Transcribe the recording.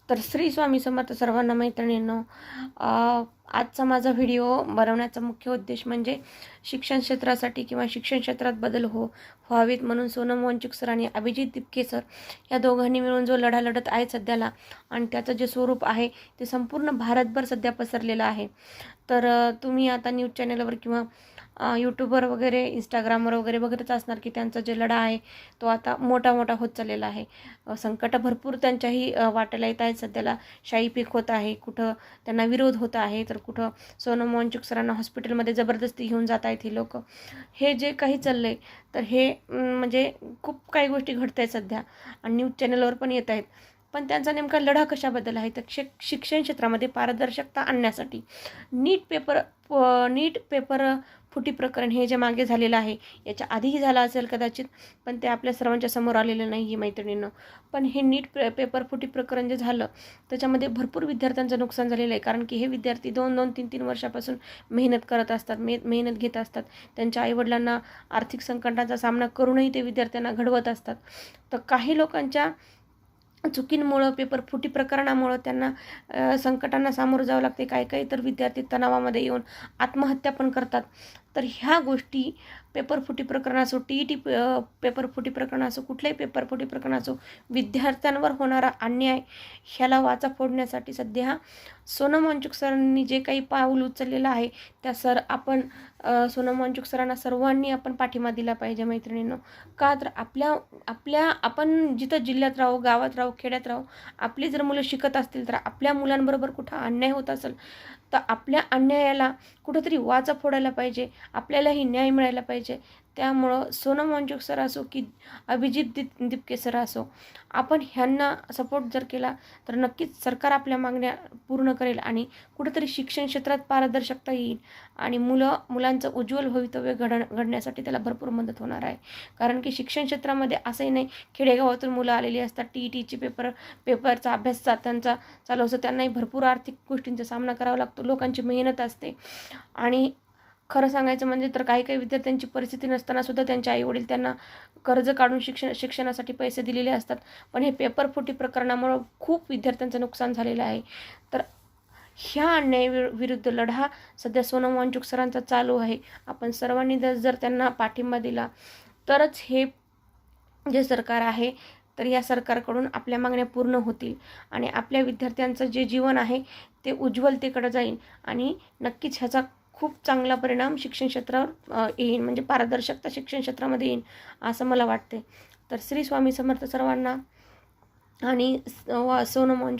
तर श्री स्वामी समर्थ सर्वांना मैत्रिणींनो, आजचा माझा व्हिडिओ बनवण्याचा मुख्य उद्देश म्हणजे शिक्षण क्षेत्रासाठी किंवा शिक्षण क्षेत्रात बदल व्हावेत म्हणून सोनम वांचुक सर आणि अभिजित दिपके सर या दोघांनी मिळून जो लढा लढत आहे सध्याला, आणि त्याचं जे स्वरूप आहे ते संपूर्ण भारतभर सध्या पसरलेलं आहे. तर तुम्ही आता न्यूज चॅनलवर किंवा यूट्यूबवर वगैरे इंस्टाग्रामवर वगैरे बघतच असणार की त्यांचा जे लढा आहे तो आता मोठा होत चाललेला आहे. संकटं भरपूर त्यांच्याही वाट्याला येत आहेत. सध्याला शाई पीक होत आहे, कुठं त्यांना विरोध होत आहे, तर कुठं सोनम वांचुक सरांना हॉस्पिटलमध्ये जबरदस्ती घेऊन जात आहेत ही लोक. हे जे काही चाललं आहे तर हे म्हणजे खूप काही गोष्टी घडत आहेत सध्या आणि न्यूज चॅनलवर पण येत आहेत. पण त्यांचा नेमका लढा कशाबद्दल आहे तर शिक्षण क्षेत्रामध्ये पारदर्शकता आणण्यासाठी. नीट पेपर फुटी प्रकरण हे जे मागे झालेलं आहे, याच्या आधीही झालं असेल कदाचित, पण ते आपल्या सर्वांच्या समोर आलेलं नाही आहे मैत्रिणींनो. पण हे पेपर फुटी प्रकरण जे झालं त्याच्यामध्ये भरपूर विद्यार्थ्यांचं नुकसान झालेलं आहे. कारण की हे विद्यार्थी 2-2, 3-3 वर्षापासून मेहनत करत असतात, मेहनत घेत असतात. त्यांच्या आईवडिलांना आर्थिक संकटाचा सामना करूनही ते विद्यार्थ्यांना घडवत असतात. तर काही लोकांच्या चुकींमुळं, पेपर फुटी प्रकरणामुळं त्यांना संकटांना सामोरं जावं लागते. काही तर विद्यार्थी तणावामध्ये येऊन आत्महत्या पण करतात. तर ह्या गोष्टी पेपर फुटी प्रकरण असो, TET पेपर फुटी प्रकरण असो, कुठल्याही पेपर फुटी प्रकरण असो, विद्यार्थ्यांवर होणारा अन्याय ह्याला वाचा फोडण्यासाठी सध्या सोनम वांचुक सरांनी जे काही पाऊल उचललेलं आहे त्या आपण सोनम वांचुक सरांना सर्वांनी आपण पाठिंबा दिला पाहिजे मैत्रिणींनो. का तर आपण जिथं जिल्ह्यात राहू, गावात राहू, खेड्यात राहू, आपली जर मुलं शिकत असतील तर आपल्या मुलांबरोबर कुठं अन्याय होत असेल तर आपल्या अन्यायाला कुठंतरी वाचा फोडायला पाहिजे, आपल्यालाही न्याय मिळायला पाहिजे. त्यामुळं सोनम वांचुक सर असो की अभिजित दिपके सर असो, आपण ह्यांना सपोर्ट जर केला तर नक्कीच सरकार आपल्या मागण्या पूर्ण करेल आणि कुठंतरी शिक्षण क्षेत्रात पारदर्शकता येईल आणि मुलांचं उज्ज्वल भवितव्य घडण्यासाठी त्याला भरपूर मदत होणार आहे. कारण की शिक्षण क्षेत्रामध्ये असंही नाही, खेडेगावातून मुलं आलेली असतात, TETचे पेपरचा अभ्यास त्यांचा चालू असतो, त्यांनाही भरपूर आर्थिक गोष्टींचा सामना करावा लागतो, लोकांची मेहनत असते. आणि खरं सांगायचं म्हणजे तर काही विद्यार्थ्यांची परिस्थिती नसताना सुद्धा त्यांचे आईवडील त्यांना कर्ज काढून शिक्षणासाठी पैसे दिलेले असतात. पण हे पेपर फुटी प्रकरणामुळं खूप विद्यार्थ्यांचं नुकसान झालेलं आहे. तर ह्या अन्यायाविरुद्ध लढा सध्या सोनम वांचुक सरांचा चालू आहे. आपण सर्वांनी जर त्यांना पाठिंबा दिला तरच हे जे सरकार आहे तर या सरकारकडून आपल्या मागण्या पूर्ण होतील आणि आपल्या विद्यार्थ्यांचं जे जीवन आहे ते उज्ज्वलतेकडे जाईल आणि नक्कीच ह्याचा खूप चांगला परिणाम शिक्षण क्षेत्रावर येईल, म्हणजे पारदर्शकता शिक्षण क्षेत्रामध्ये येईल असं मला वाटते. तर श्री स्वामी समर्थ सर्वांना आणि सोनम वांचुक